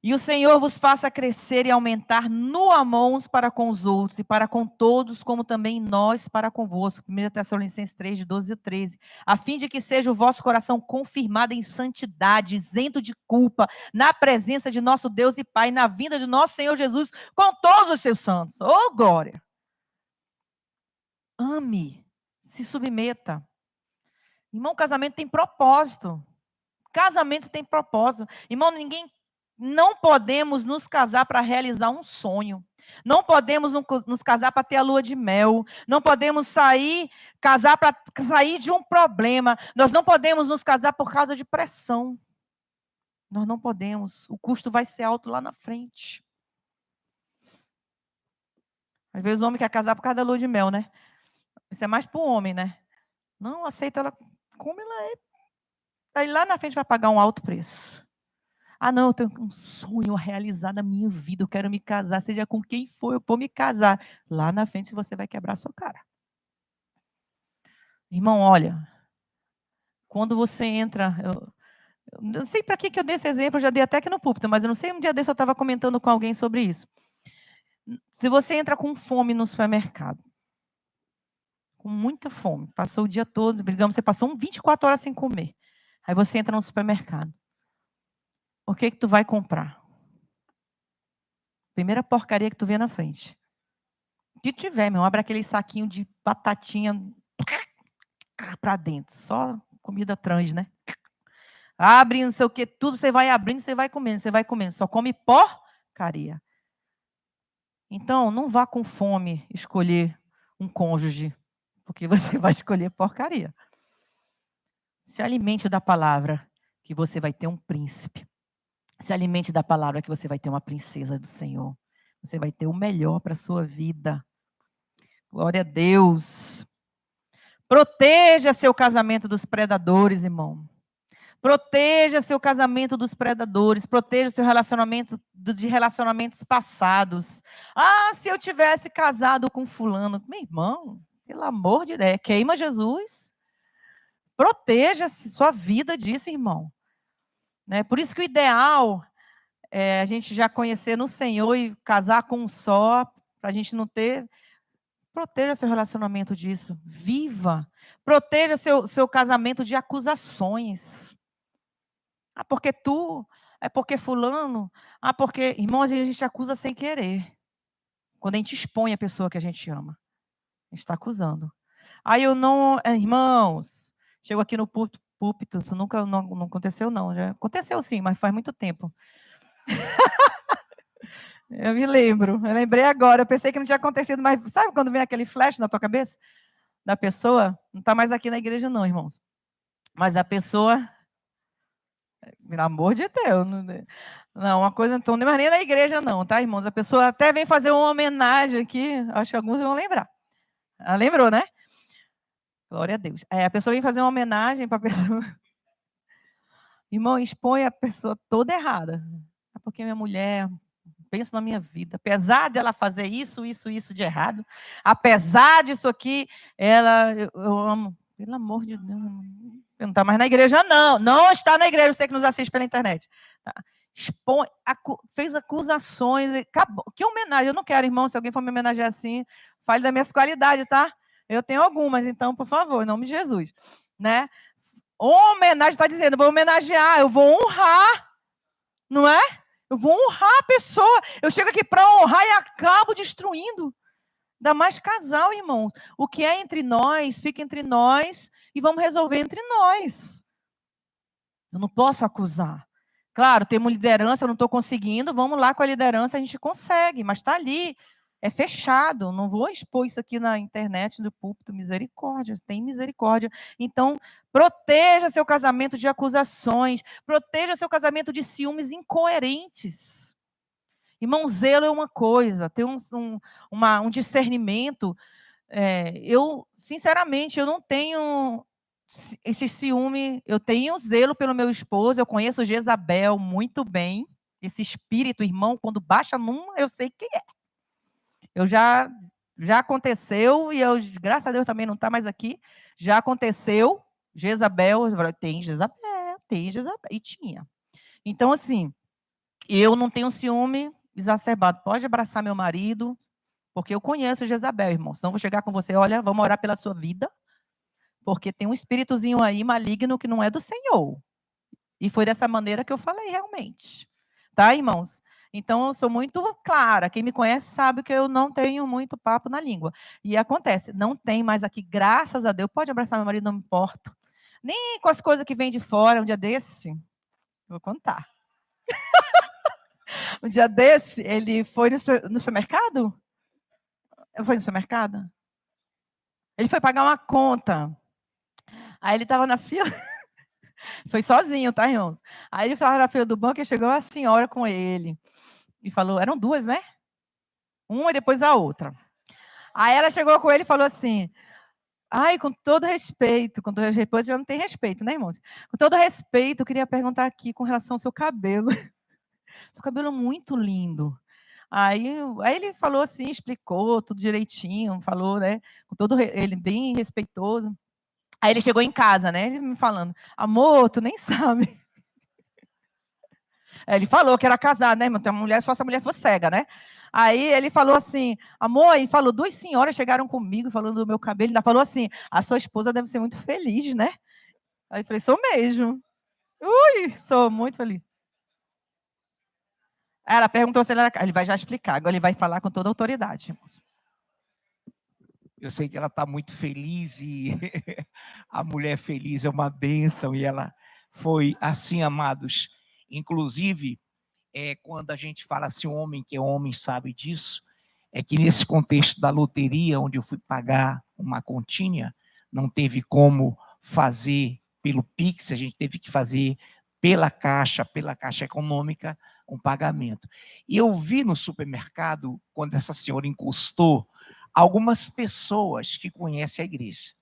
E o Senhor vos faça crescer e aumentar no amor uns para com os outros e para com todos, como também nós para convosco. 1 Tessalonicenses 3, de 12 a 13. A fim de que seja o vosso coração confirmado em santidade, isento de culpa, na presença de nosso Deus e Pai, na vinda de nosso Senhor Jesus, com todos os seus santos. Oh, glória! Ame, se submeta. Irmão, casamento tem propósito. Casamento tem propósito. Irmão, não podemos nos casar para realizar um sonho. Não podemos nos casar para ter a lua de mel. Não podemos casar para sair de um problema. Nós não podemos nos casar por causa de pressão. Nós não podemos. O custo vai ser alto lá na frente. Às vezes o homem quer casar por causa da lua de mel, né? Isso é mais para o homem, né? Não aceita ela como ela é. Aí lá na frente vai pagar um alto preço. Ah, não, eu tenho um sonho a realizar na minha vida, eu quero me casar, seja com quem for, eu vou me casar. Lá na frente você vai quebrar a sua cara. Irmão, olha, quando você entra, eu não sei para que eu dei esse exemplo, eu já dei até aqui no púlpito, mas eu não sei, um dia desse eu estava comentando com alguém sobre isso. Se você entra com fome no supermercado, com muita fome, passou o dia todo, digamos, você passou 24 horas sem comer, aí você entra no supermercado, o que tu vai comprar? Primeira porcaria que tu vê na frente. O que tiver, meu, abre aquele saquinho de batatinha para dentro, só comida trans, né? Abre não sei o que, tudo você vai abrindo, você vai comendo, só come porcaria. Então, não vá com fome escolher um cônjuge, porque você vai escolher porcaria. Se alimente da palavra, que você vai ter um príncipe. Se alimente da palavra, que você vai ter uma princesa do Senhor. Você vai ter o melhor para a sua vida. Glória a Deus. Proteja seu casamento dos predadores, irmão. Proteja seu casamento dos predadores. Proteja seu relacionamento de relacionamentos passados. Ah, se eu tivesse casado com fulano. Meu irmão, pelo amor de Deus, queima Jesus. Proteja sua vida disso, irmão. Né? Por isso que o ideal é a gente já conhecer no Senhor e casar com um só, para a gente não ter... Proteja seu relacionamento disso. Viva. Proteja seu casamento de acusações. Ah, porque tu, é porque fulano. Ah, porque, irmãos, a gente acusa sem querer. Quando a gente expõe a pessoa que a gente ama. A gente está acusando. Aí eu não, irmãos, chego aqui no púlpito, isso nunca não aconteceu não. Já aconteceu sim, mas faz muito tempo. Eu me lembro, eu lembrei agora, eu pensei que não tinha acontecido, mas sabe quando vem aquele flash na tua cabeça? Da pessoa, não está mais aqui na igreja não, irmãos. Mas a pessoa, pelo amor de Deus, não, uma coisa, então, não é nem na igreja não, tá, irmãos? A pessoa até vem fazer uma homenagem aqui, acho que alguns vão lembrar. Ela lembrou, né? Glória a Deus. A pessoa vem fazer uma homenagem para a pessoa. Irmão, expõe a pessoa toda errada. É porque minha mulher... Penso na minha vida. Apesar dela fazer isso de errado, apesar disso aqui, eu amo. Pelo amor de Deus, eu não está mais na igreja, não. Não está na igreja, você que nos assiste pela internet. Tá? Fez acusações. Acabou. Que homenagem? Eu não quero, irmão, se alguém for me homenagear assim, fale das minhas qualidades, tá? Eu tenho algumas, então, por favor, em nome de Jesus. Né? Homenagem está dizendo, eu vou homenagear, eu vou honrar. Não é? Eu vou honrar a pessoa. Eu chego aqui para honrar e acabo destruindo. Ainda mais casal, irmãos. O que é entre nós, fica entre nós e vamos resolver entre nós. Eu não posso acusar. Claro, temos liderança, eu não estou conseguindo, vamos lá com a liderança, a gente consegue, mas está ali. É fechado, não vou expor isso aqui na internet, no púlpito, misericórdia, tem misericórdia. Então, proteja seu casamento de acusações, proteja seu casamento de ciúmes incoerentes. Irmão, zelo é uma coisa, ter um discernimento. Sinceramente, eu não tenho esse ciúme, eu tenho zelo pelo meu esposo, eu conheço Jezabel muito bem, esse espírito, irmão, quando baixa numa, eu sei quem é. Já aconteceu, e graças a Deus também não está mais aqui, já aconteceu, Jezabel, tem Jezabel, e tinha. Então, assim, eu não tenho ciúme exacerbado, pode abraçar meu marido, porque eu conheço Jezabel, irmão, senão vou chegar com você, olha, vamos orar pela sua vida, porque tem um espíritozinho aí maligno que não é do Senhor, e foi dessa maneira que eu falei realmente, tá, irmãos? Então, eu sou muito clara. Quem me conhece sabe que eu não tenho muito papo na língua. E acontece, não tem mais aqui, graças a Deus. Pode abraçar meu marido, não me importo. Nem com as coisas que vêm de fora, um dia desse, vou contar. Um dia desse, ele foi no supermercado? Foi no supermercado? Ele foi pagar uma conta. Aí ele estava na fila. Foi sozinho, tá, irmãos? Aí ele estava na fila do banco e chegou a senhora com ele. E falou, eram duas, né? Uma e depois a outra. Aí ela chegou com ele e falou assim, ai, com todo respeito, depois já não tem respeito, né, irmãos? Com todo respeito, eu queria perguntar aqui com relação ao seu cabelo. Seu cabelo é muito lindo. Aí ele falou assim, explicou tudo direitinho, falou, né, com todo ele bem respeitoso. Aí ele chegou em casa, né, ele me falando, amor, tu nem sabe. Ele falou que era casado, né, irmão? Tem uma mulher, só se a mulher for cega, né? Aí ele falou assim, amor, e falou, duas senhoras chegaram comigo falando do meu cabelo, ainda falou assim, a sua esposa deve ser muito feliz, né? Aí eu falei, sou mesmo. Ui, sou muito feliz. Ela perguntou se ele era. Ele vai já explicar, agora ele vai falar com toda a autoridade, irmãos. Eu sei que ela está muito feliz e a mulher feliz é uma bênção e ela foi assim, amados. Inclusive, quando a gente fala assim, homem que é homem sabe disso, é que nesse contexto da loteria, onde eu fui pagar uma continha, não teve como fazer pelo Pix, a gente teve que fazer pela Caixa Econômica, um pagamento. E eu vi no supermercado, quando essa senhora encostou, algumas pessoas que conhecem a igreja,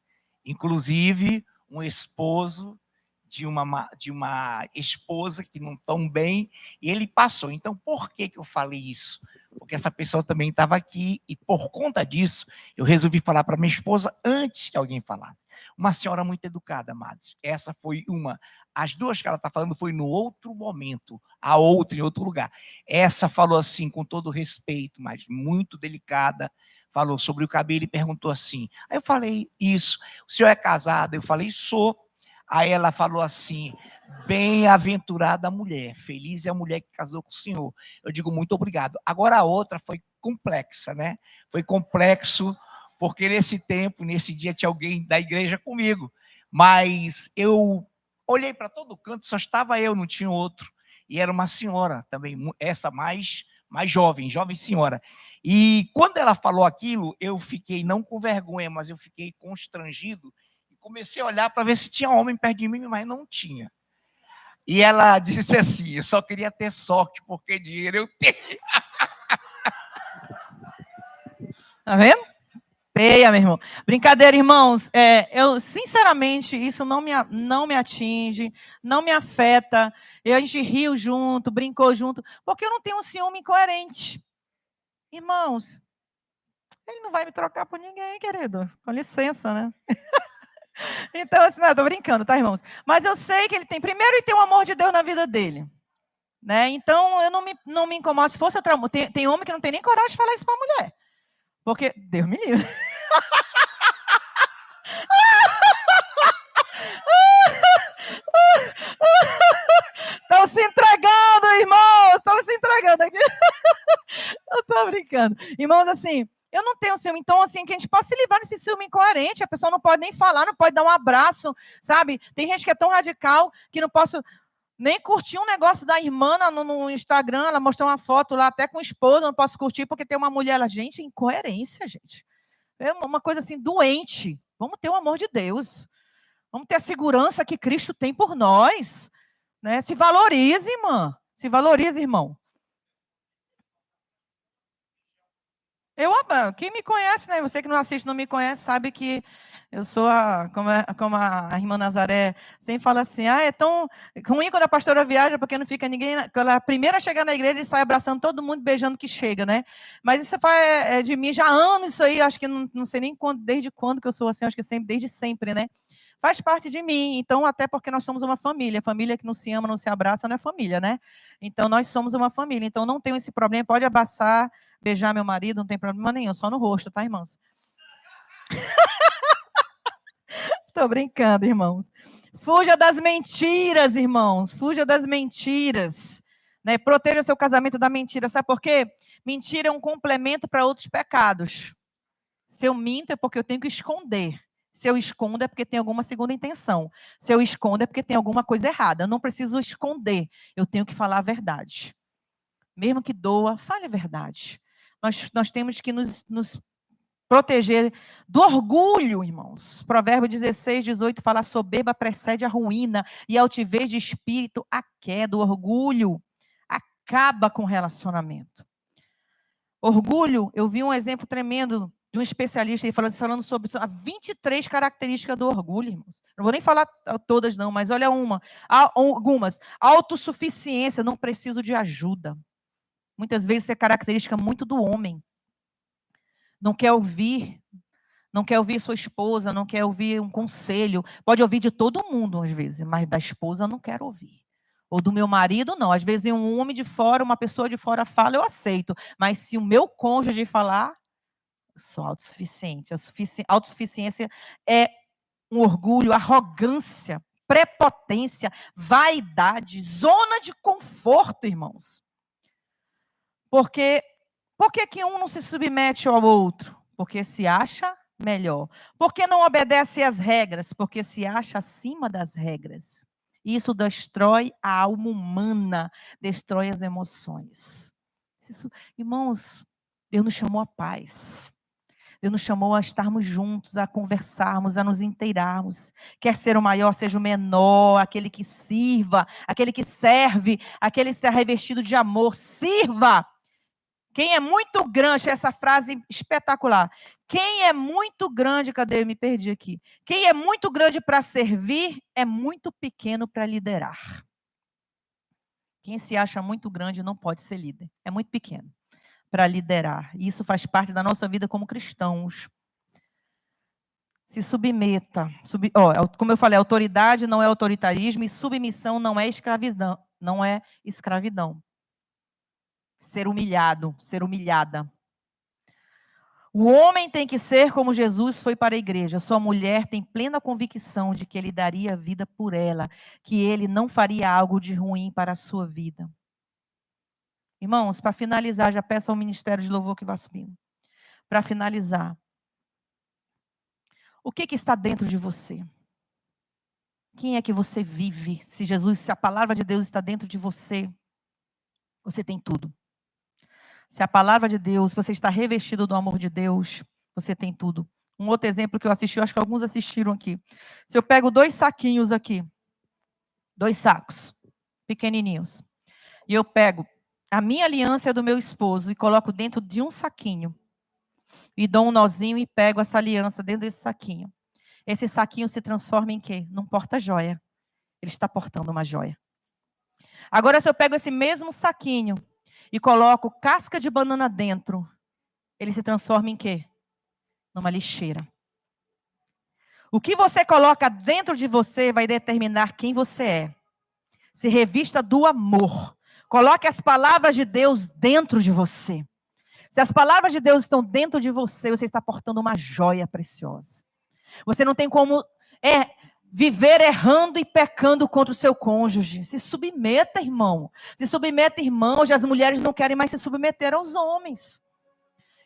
inclusive um esposo de uma esposa que não estão bem, e ele passou. Então, por que eu falei isso? Porque essa pessoa também estava aqui, e por conta disso, eu resolvi falar para minha esposa antes que alguém falasse. Uma senhora muito educada, amados. Essa foi uma. As duas que ela está falando foi no outro momento, a outra em outro lugar. Essa falou assim, com todo respeito, mas muito delicada, falou sobre o cabelo e perguntou assim. Aí eu falei isso, o senhor é casado? Eu falei, sou. Aí ela falou assim, bem-aventurada a mulher, feliz é a mulher que casou com o senhor. Eu digo, muito obrigado. Agora a outra foi complexa, né? Foi complexo, porque nesse tempo, nesse dia, tinha alguém da igreja comigo. Mas eu olhei para todo canto, só estava eu, não tinha outro. E era uma senhora também, essa mais jovem senhora. E quando ela falou aquilo, eu fiquei, não com vergonha, mas eu fiquei constrangido. Comecei a olhar para ver se tinha homem perto de mim, mas não tinha. E ela disse assim, eu só queria ter sorte, porque dinheiro eu tenho. Tá vendo? Peia, meu irmão. Brincadeira, irmãos. Eu, sinceramente, isso não me atinge, não me afeta. A gente riu junto, brincou junto, porque eu não tenho um ciúme incoerente. Irmãos, ele não vai me trocar por ninguém, querido. Com licença, né? Então, assim, não, tô brincando, tá, irmãos? Mas eu sei que ele tem, primeiro, ele tem o amor de Deus na vida dele. Né? Então, eu não me incomodo. Se fosse outro amor, tem homem que não tem nem coragem de falar isso para mulher. Porque, Deus me livre. Estão se entregando, irmãos! Estão se entregando aqui. Eu tô brincando. Irmãos, assim, eu não tenho ciúme. Então, assim, que a gente possa se livrar desse ciúme incoerente. A pessoa não pode nem falar, não pode dar um abraço, sabe? Tem gente que é tão radical que não posso nem curtir um negócio da irmã no Instagram. Ela mostrou uma foto lá, até com esposa, não posso curtir porque tem uma mulher lá. Gente, incoerência, gente. É uma coisa assim, doente. Vamos ter o amor de Deus. Vamos ter a segurança que Cristo tem por nós. Né? Se valorize, irmã. Se valorize, irmão. Quem me conhece, né? Você que não assiste, não me conhece, sabe que eu sou como a irmã Nazaré sempre fala assim, é tão ruim quando a pastora viaja, porque não fica ninguém, quando ela é a primeira a chegar na igreja e sai abraçando todo mundo, beijando que chega, né? Mas isso faz de mim já há anos, isso aí, acho que não sei nem desde quando que eu sou assim, acho que desde sempre, né? Faz parte de mim, então até porque nós somos uma família que não se ama, não se abraça, não é família, né? Então nós somos uma família, então não tenho esse problema, pode abraçar, beijar meu marido, não tem problema nenhum, só no rosto, tá, irmãos? Tô brincando, irmãos. Fuja das mentiras, irmãos, fuja das mentiras. Né? Proteja seu casamento da mentira, sabe por quê? Mentira é um complemento para outros pecados. Se eu minto é porque eu tenho que esconder. Se eu escondo é porque tem alguma segunda intenção. Se eu escondo é porque tem alguma coisa errada. Eu não preciso esconder, eu tenho que falar a verdade. Mesmo que doa, fale a verdade. Nós temos que nos proteger do orgulho, irmãos. Provérbio 16:18 fala: a soberba precede a ruína e a altivez de espírito a queda. O orgulho acaba com o relacionamento. Orgulho, eu vi um exemplo tremendo de um especialista falando sobre 23 características do orgulho, irmãos. Não vou nem falar todas não, mas olha algumas. Autossuficiência, não preciso de ajuda. Muitas vezes isso é característica muito do homem. Não quer ouvir sua esposa, não quer ouvir um conselho. Pode ouvir de todo mundo, às vezes, mas da esposa não quero ouvir. Ou do meu marido, não. Às vezes um homem de fora, uma pessoa de fora fala, eu aceito. Mas se o meu cônjuge falar, eu sou autossuficiente. Autossuficiência é um orgulho, arrogância, prepotência, vaidade, zona de conforto, irmãos. Por que que um não se submete ao outro? Porque se acha melhor. Por que não obedece às regras? Porque se acha acima das regras. Isso destrói a alma humana, destrói as emoções. Irmãos, Deus nos chamou à paz. Deus nos chamou a estarmos juntos, a conversarmos, a nos inteirarmos. Quer ser o maior, seja o menor, aquele que sirva, aquele que serve, aquele que está revestido de amor. Sirva! Quem é muito grande, essa frase espetacular. Quem é muito grande, cadê? Eu me perdi aqui. Quem é muito grande para servir, é muito pequeno para liderar. Quem se acha muito grande não pode ser líder. É muito pequeno para liderar. E isso faz parte da nossa vida como cristãos. Se submeta. Como eu falei, autoridade não é autoritarismo e submissão não é escravidão. Não é escravidão. Ser humilhado, ser humilhada. O homem tem que ser como Jesus foi para a igreja. Sua mulher tem plena convicção de que ele daria a vida por ela, que ele não faria algo de ruim para a sua vida. Irmãos, para finalizar, já peço ao Ministério de Louvor que vá subindo. Para finalizar, o que está dentro de você? Quem é que você vive? Se a palavra de Deus está dentro de você, você tem tudo. Se a palavra de Deus, você está revestido do amor de Deus, você tem tudo. Um outro exemplo que eu assisti, eu acho que alguns assistiram aqui. Se eu pego 2 saquinhos aqui, 2 sacos, pequenininhos, e eu pego a minha aliança do meu esposo e coloco dentro de um saquinho, e dou um nozinho e pego essa aliança dentro desse saquinho. Esse saquinho se transforma em quê? Num porta-joia. Ele está portando uma joia. Agora, se eu pego esse mesmo saquinho e coloco casca de banana dentro, ele se transforma em quê? Numa lixeira. O que você coloca dentro de você vai determinar quem você é. Se revista do amor. Coloque as palavras de Deus dentro de você. Se as palavras de Deus estão dentro de você, você está portando uma joia preciosa. Você não tem como viver errando e pecando contra o seu cônjuge. Se submeta, irmão. Se submeta, irmão. Hoje as mulheres não querem mais se submeter aos homens.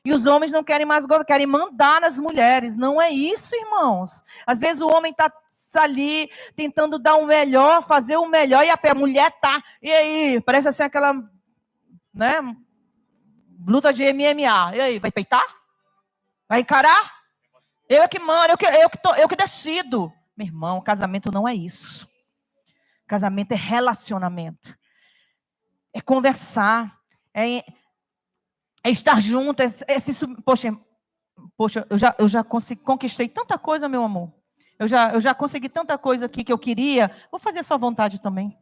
E os homens não querem mais, querem mandar nas mulheres. Não é isso, irmãos. Às vezes o homem está ali tentando dar o melhor, fazer o melhor, e a mulher está. E aí? Parece assim aquela, né? Luta de MMA. E aí? Vai peitar? Vai encarar? Eu é que mando, eu que decido. Meu irmão, casamento não é isso. Casamento é relacionamento. É conversar. É estar junto. Poxa, eu já conquistei tanta coisa, meu amor. Eu já consegui tanta coisa aqui que eu queria. Vou fazer a sua vontade também.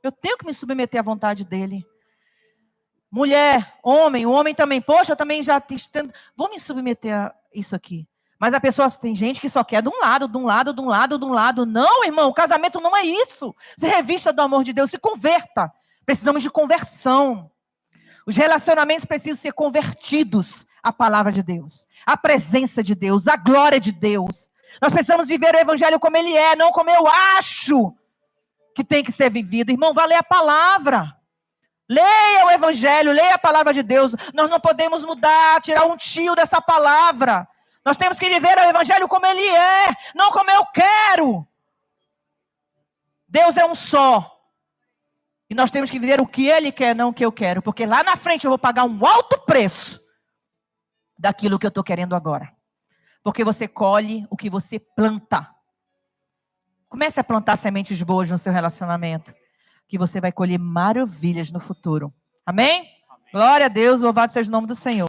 Eu tenho que me submeter à vontade dele. Mulher, homem, o homem também. Poxa, eu também já vou me submeter a isso aqui. Mas a pessoa, tem gente que só quer de um lado, de um lado, de um lado, de um lado. Não, irmão, o casamento não é isso. Se revista do amor de Deus, se converta. Precisamos de conversão. Os relacionamentos precisam ser convertidos à palavra de Deus, à presença de Deus, à glória de Deus. Nós precisamos viver o evangelho como ele é, não como eu acho que tem que ser vivido. Irmão, vá ler a palavra. Leia o evangelho, leia a palavra de Deus. Nós não podemos mudar, tirar um tio dessa palavra. Nós temos que viver o evangelho como ele é, não como eu quero. Deus é um só. E nós temos que viver o que Ele quer, não o que eu quero. Porque lá na frente eu vou pagar um alto preço daquilo que eu estou querendo agora. Porque você colhe o que você planta. Comece a plantar sementes boas no seu relacionamento. Que você vai colher maravilhas no futuro. Amém? Glória a Deus, louvado seja o nome do Senhor.